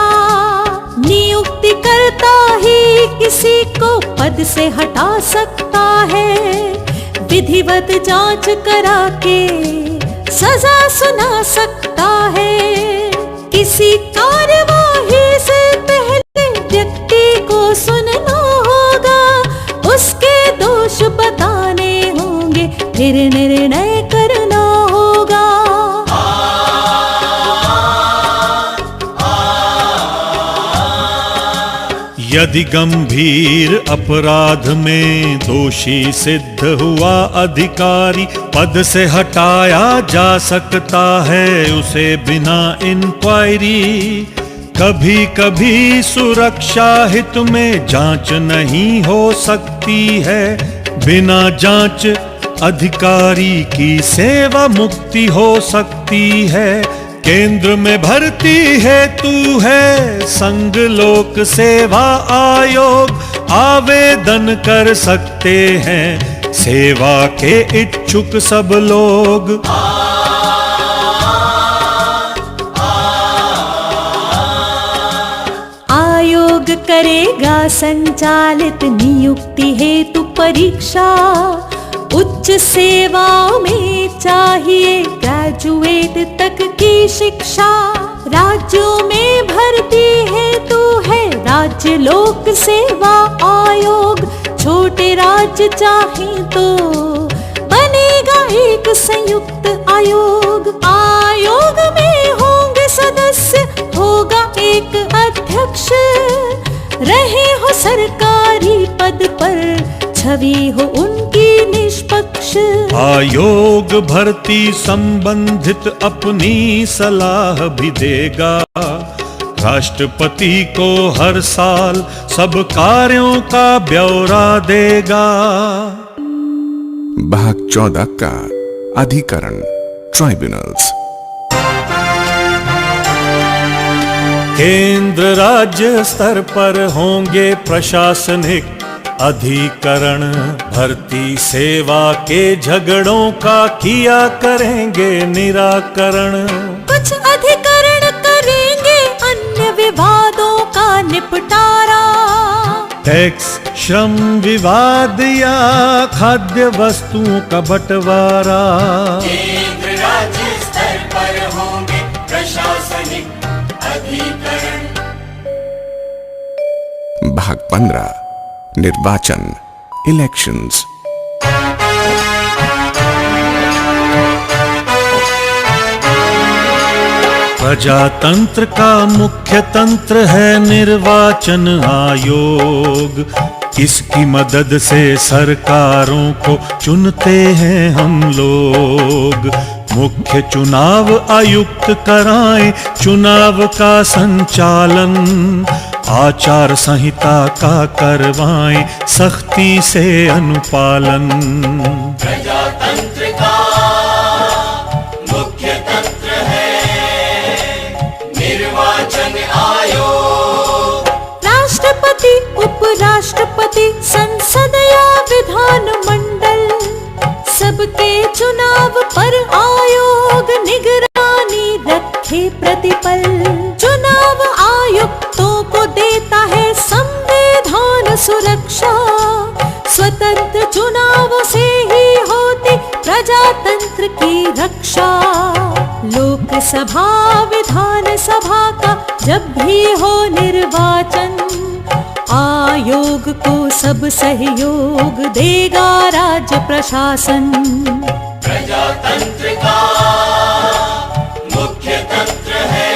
नियुक्ति करता ही किसी को पद से हटा सकता है, विधिवत जांच करा के सजा सुना सकता है। किसी कार्यवाही से पहले व्यक्ति को सुनना होगा, उसके दोष बताने होंगे, फिर निर्णय करना होगा। यदि गंभीर अपराध में दोषी सिद्ध हुआ अधिकारी, पद से हटाया जा सकता है उसे बिना इंक्वायरी। कभी कभी सुरक्षा हित में जांच नहीं हो सकती है, बिना जांच अधिकारी की सेवा मुक्ति हो सकती है। केंद्र में भर्ती हेतु है संघ लोक सेवा आयोग, आवेदन कर सकते हैं सेवा के इच्छुक सब लोग। आयोग करेगा संचालित नियुक्ति हेतु परीक्षा, उच्च सेवाओं में चाहिए ग्रेजुएट तक की शिक्षा। राज्यों में भर्ती हेतु है राज्य लोक सेवा आयोग, छोटे राज्य चाहे तो बनेगा एक संयुक्त आयोग। आयोग में होंगे सदस्य, होगा एक अध्यक्ष, रहे हो सरकारी पद पर, छवि हो उनकी निष्पक्ष। आयोग भर्ती संबंधित अपनी सलाह भी देगा, राष्ट्रपति को हर साल सब कार्यों का ब्यौरा देगा। भाग 14 का अधिकरण, ट्राइब्यूनल्स। केंद्र राज्य स्तर पर होंगे प्रशासनिक अधिकरण, भर्ती सेवा के झगड़ों का किया करेंगे निराकरण। कुछ अधिकरण करेंगे अन्य विवादों का निपटारा, टैक्स, श्रम विवाद या खाद्य वस्तुओं का बंटवारा। केंद्र राज्य स्तर पर होंगे प्रशासनिक अधिकरण। भाग 15 निर्वाचन, इलेक्शंस। प्रजातंत्र का मुख्य तंत्र है निर्वाचन आयोग, इसकी मदद से सरकारों को चुनते हैं हम लोग। मुख्य चुनाव आयुक्त कराएं चुनाव का संचालन, आचार संहिता का करवाएं सख्ती से अनुपालन। प्रजातंत्र का मुख्य तंत्र है निर्वाचन आयोग। राष्ट्रपति, उपराष्ट्रपति, संसद या विधान मंडल सबके चुनाव पर आयोग निगरानी रखे प्रतिपल। चुनाव आयुक्तों को देता है संविधान सुरक्षा। स्वतंत्र चुनावों से ही होती प्रजातंत्र की रक्षा। लोकसभा विधान सभा का जब भी हो निर्वाचन, आयोग को सब सहयोग देगा राज्य प्रशासन। प्रजातंत्र का मुख्य तंत्र है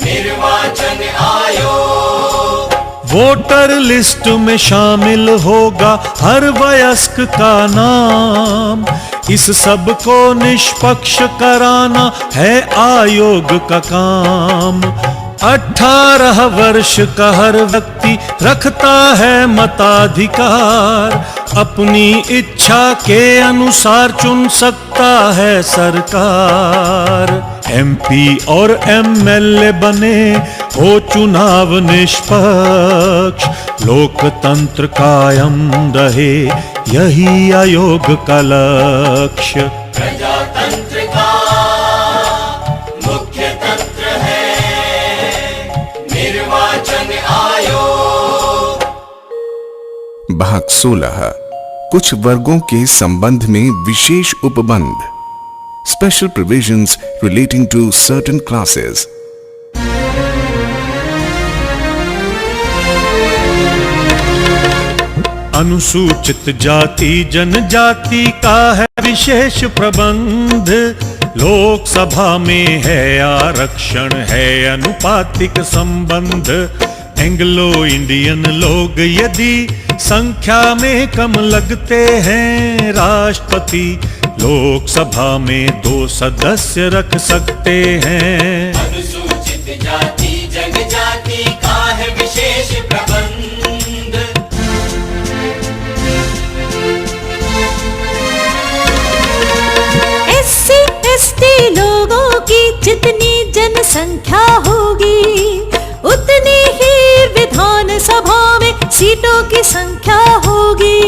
निर्वाचन आयोग। वोटर लिस्ट में शामिल होगा हर वयस्क का नाम। इस सब को निष्पक्ष कराना है आयोग का काम। 18 वर्ष का हर व्यक्ति रखता है मताधिकार। अपनी इच्छा के अनुसार चुन सकता है सरकार। MP और MLA बने हो चुनाव निष्पक्ष। लोकतंत्र कायम रहे यही आयोग का लक्ष्य। प्रजातंत्र का मुख्य तंत्र है निर्वाचन आयोग। भाग 16 कुछ वर्गों के संबंध में विशेष उपबंध। Special provisions relating to certain classes. अनुसूचित जाति जनजाति का है विशेष प्रबंध। लोकसभा में है आरक्षण, है अनुपातिक संबंध। एंग्लो इंडियन लोग यदि संख्या में कम लगते हैं, राष्ट्रपति लोकसभा में 2 सदस्य रख सकते हैं। अनुसूचित जाति जनजाति का है विशेष प्रबंध। SC ST लोगों की जितनी जनसंख्या होगी, उतनी ही विधान सभा में सीटों की संख्या होगी।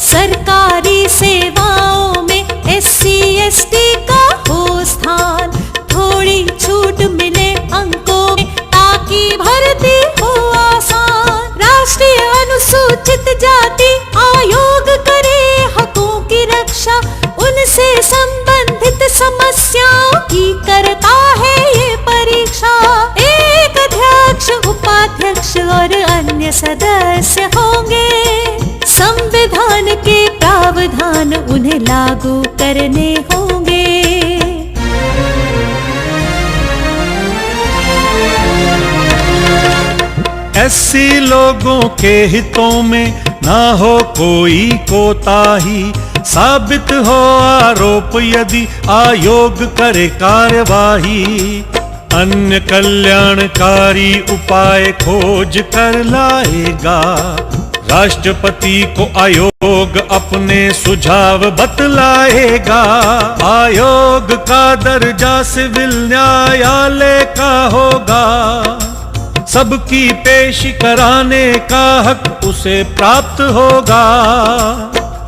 सरकारी सेवाओं में SC ST का हो स्थान। थोड़ी छूट मिले अंकों में ताकि भर्ती हो आसान। राष्ट्रीय अनुसूचित जाति आयोग करे हकों की रक्षा। उनसे संबंधित समस्याओं की करता है ये परीक्षा। एक अध्यक्ष, उपाध्यक्ष और अन्य सदस्य होंगे। संविधान के प्रावधान उन्हें लागू करने होंगे। SC लोगों के हितों में ना हो कोई कोताही। साबित हो आरोप यदि आयोग करे कार्यवाही। अन्य कल्याणकारी उपाय खोज कर लाएगा। राष्ट्रपति को आयोग अपने सुझाव बतलाएगा। आयोग का दर्जा सिविल न्यायालय का होगा। सबकी पेशी कराने का हक उसे प्राप्त होगा।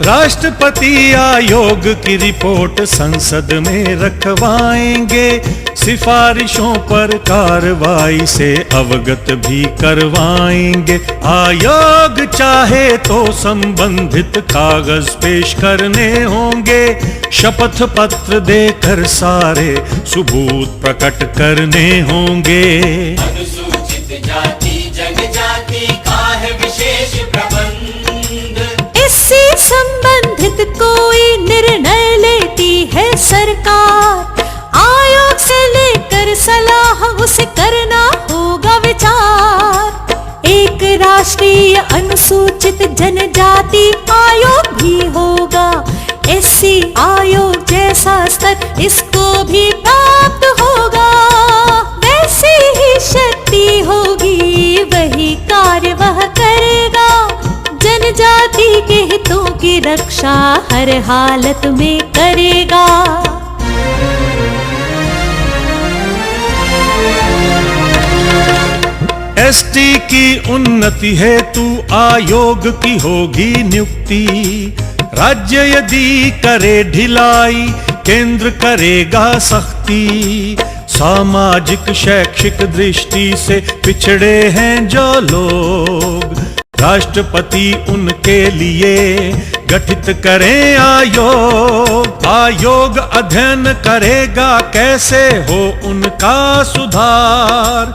राष्ट्रपति आयोग की रिपोर्ट संसद में रखवाएंगे। सिफारिशों पर कार्रवाई से अवगत भी करवाएंगे। आयोग चाहे तो संबंधित कागज पेश करने होंगे। शपथ पत्र देकर सारे सबूत प्रकट करने होंगे। अनुसूचित जाति जनजाति का है विशेष प्रबंध। इससे संबंधित कोई निर्णय लेती है सरकार। आयोग से लेकर सलाह उसे करना होगा विचार। एक राष्ट्रीय अनुसूचित जनजाति आयोग भी होगा। SC आयोग जैसा स्तर इसको भी प्राप्त होगा। वैसी ही शक्ति होगी, वही कार्य वह करेगा। जनजाति के हितों की रक्षा हर हालत में करेगा। ST की उन्नति हेतु आयोग की होगी नियुक्ति। राज्य यदि करे ढिलाई, केंद्र करेगा सख्ती। सामाजिक शैक्षिक दृष्टि से पिछड़े हैं जो लोग, राष्ट्रपति उनके लिए गठित करें आयोग। आयोग अध्ययन करेगा कैसे हो उनका सुधार,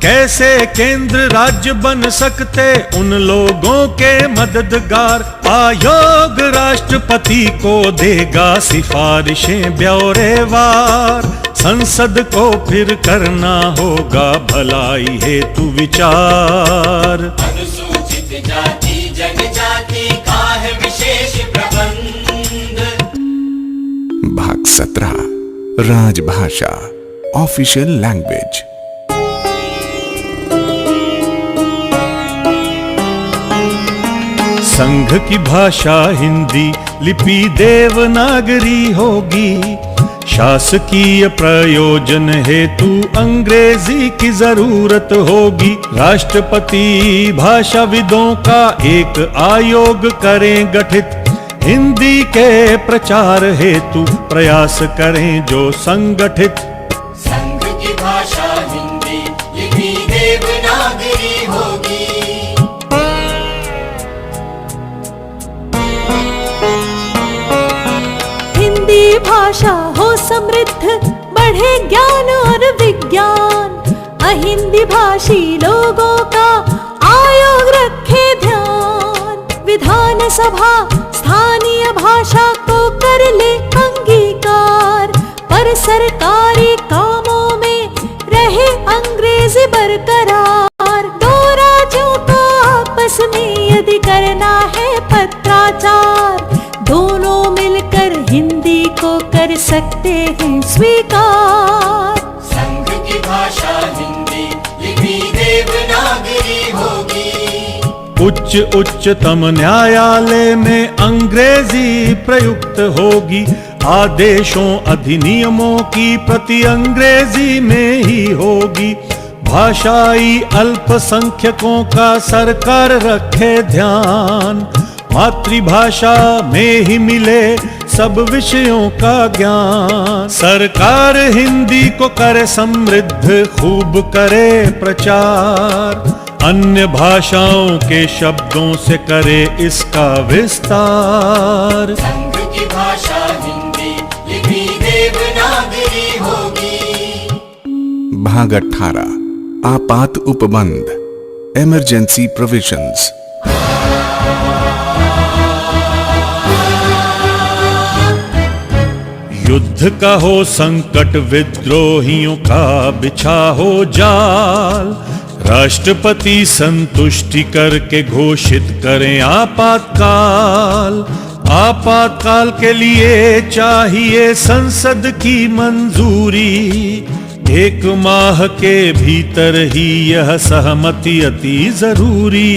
कैसे केंद्र राज्य बन सकते उन लोगों के मददगार। आयोग राष्ट्रपति को देगा सिफारिशें ब्यौरेवार, संसद को फिर करना होगा भलाई हेतु विचार। अनुसूचित जाति जनजाति का है विशेष प्रबंध। भाग 17 राजभाषा, ऑफिशियल लैंग्वेज। संघ की भाषा हिंदी, लिपि देवनागरी होगी। शासकीय प्रयोजन हेतु अंग्रेजी की जरूरत होगी। राष्ट्रपति भाषाविदों का एक आयोग करें गठित, हिंदी के प्रचार हेतु प्रयास करें जो संगठित। संघ की भाषा हिंदी, लिपि देवनागरी होगी। हिंदी भाषा हो समृद्ध, बढ़े ज्ञान और विज्ञान। अहिंदी भाषी लोगों का आयोग रखे ध्यान। विधान सभा स्थानीय भाषा को कर ले अंगीकार, पर सरकारी कामों में रहे अंग्रेजी बरकरार। दो राज्यों को आपस में यदि करना है पत्राचार, दोनों मिलकर हिंदी को कर सकते हैं स्वीकार। संघ की भाषा हिंदी, लिपि देवनागरी होगी। उच्चतम न्यायालय में अंग्रेजी प्रयुक्त होगी। आदेशों अधिनियमों की प्रति अंग्रेजी में ही होगी। भाषाई अल्पसंख्यकों का सरकार रखे ध्यान, मातृभाषा में ही मिले सब विषयों का ज्ञान। सरकार हिंदी को करे समृद्ध, खूब करे प्रचार। अन्य भाषाओं के शब्दों से करे इसका विस्तार। संघ की भाषा हिंदी, लिपि देवनागरी होगी। भाग 18 आपात उपबंध, इमरजेंसी प्रोविजंस। युद्ध का हो संकट, विद्रोहियों का बिछा हो जाल। राष्ट्रपति संतुष्टि करके घोषित करें आपातकाल। आपातकाल के लिए चाहिए संसद की मंजूरी। 1 माह के भीतर ही यह सहमति अति जरूरी।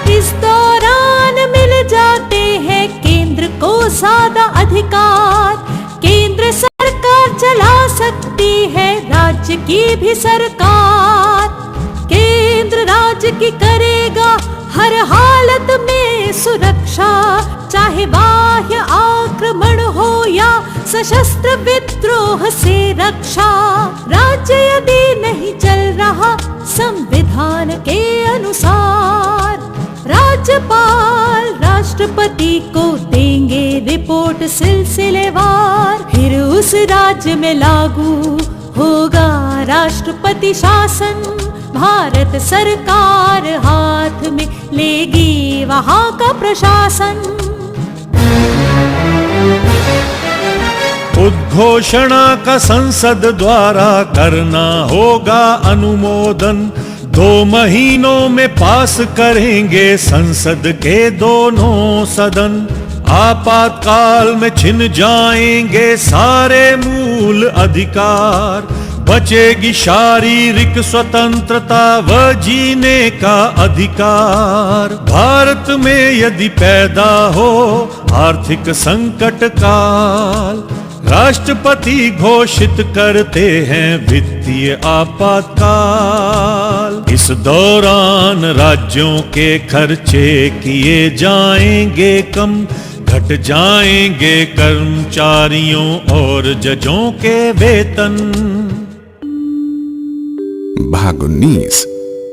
इस दौरान मिल जाते हैं केंद्र को ज्यादा अधिकार। केंद्र सरकार चला सकती है राज्य की भी सरकार। केंद्र राज्य की करेगा हर हालत में सुरक्षा, चाहे बाह्य आक्रमण हो या सशस्त्र विद्रोह से रक्षा। राज्य यदि नहीं चल रहा संविधान के अनुसार, राज्यपाल राष्ट्रपति को देंगे रिपोर्ट सिलसिलेवार। फिर उस राज्य में लागू होगा राष्ट्रपति शासन। भारत सरकार हाथ में लेगी वहाँ का प्रशासन। उद्घोषणा का संसद द्वारा करना होगा अनुमोदन। 2 महीनों में पास करेंगे संसद के दोनों सदन। आपातकाल में छिन जाएंगे सारे मूल अधिकार। बचेगी शारीरिक स्वतंत्रता व जीने का अधिकार। भारत में यदि पैदा हो आर्थिक संकट काल, राष्ट्रपति घोषित करते हैं वित्तीय आपातकाल। इस दौरान राज्यों के खर्चे किए जाएंगे कम, घट जाएंगे कर्मचारियों और जजों के वेतन। भाग 19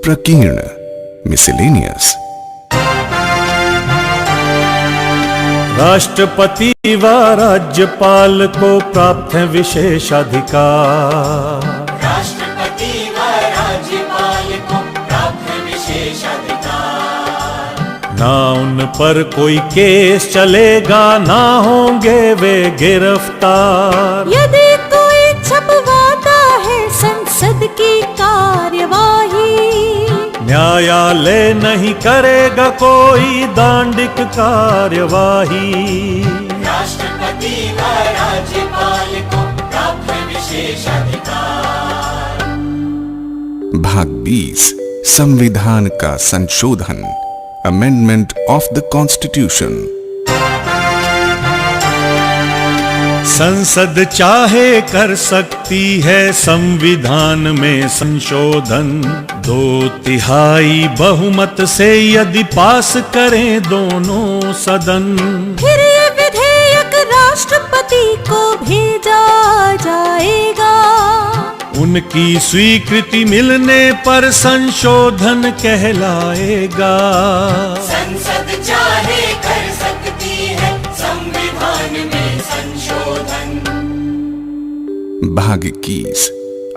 प्रकीर्ण मिसेलेनियस। राष्ट्रपति व राज्यपाल को प्राप्त है विशेषाधिकार। राष्ट्रपति व राज्यपाल को प्राप्त है विशेषाधिकार। ना उन पर कोई केस चलेगा, ना होंगे वे गिरफ्तार। यदि कोई छपवाता है संसद की कार्यवाही, न्यायालय नहीं करेगा कोई दांडिक कार्यवाही। राष्ट्रपति व राज्यपाल को प्राप्त है विशेषाधिकार। भाग 20 संविधान का संशोधन, अमेंडमेंट ऑफ द कॉन्स्टिट्यूशन। संसद चाहे कर सकती है संविधान में संशोधन, 2/3 बहुमत से यदि पास करें दोनों सदन। फिर ये विधेयक राष्ट्रपति को भेजा जाएगा। उनकी स्वीकृति मिलने पर संशोधन कहलाएगा। संसद चाहे कर सकती है संविधान में संशोधन। भाग 21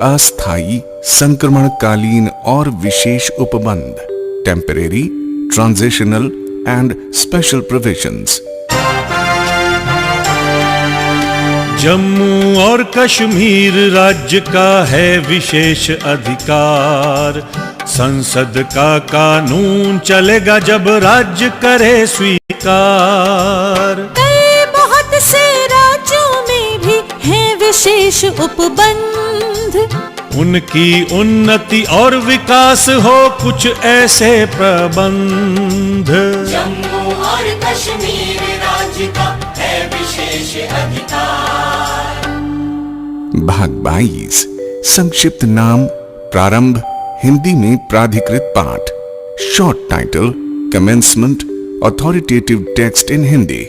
अस्थायी संक्रमणकालीन और विशेष उपबंध, temporary, transitional and special provisions. Jammu और कश्मीर राज्य का है विशेष अधिकार। संसद का कानून चलेगा जब राज्य करे स्वीकार। कई बहुत से राज्यों में भी हैं विशेष उपबंध। उनकी उन्नति और विकास हो कुछ ऐसे प्रबंध। जम्मू और कश्मीर राज्य का है विशेष अधिकार। भाग 22 संक्षिप्त नाम, प्रारंभ, हिंदी में प्राधिकृत पाठ, short title, commencement, authoritative text in Hindi.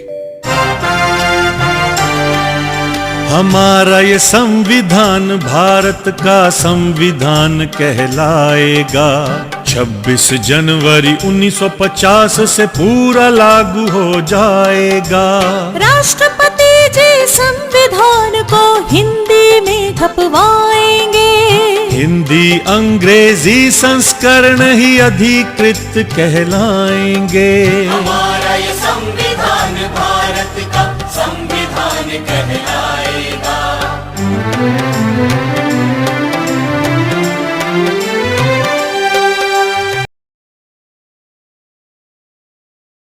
हमारा ये संविधान भारत का संविधान कहलाएगा। 26 जनवरी 1950 से पूरा लागू हो जाएगा। राष्ट्रपति जी संविधान को हिंदी में छपवाएंगे। हिंदी अंग्रेजी संस्करण ही अधिकृत कहलाएंगे। हमारा ये संविधान भारत का संविधान कहलाएगा।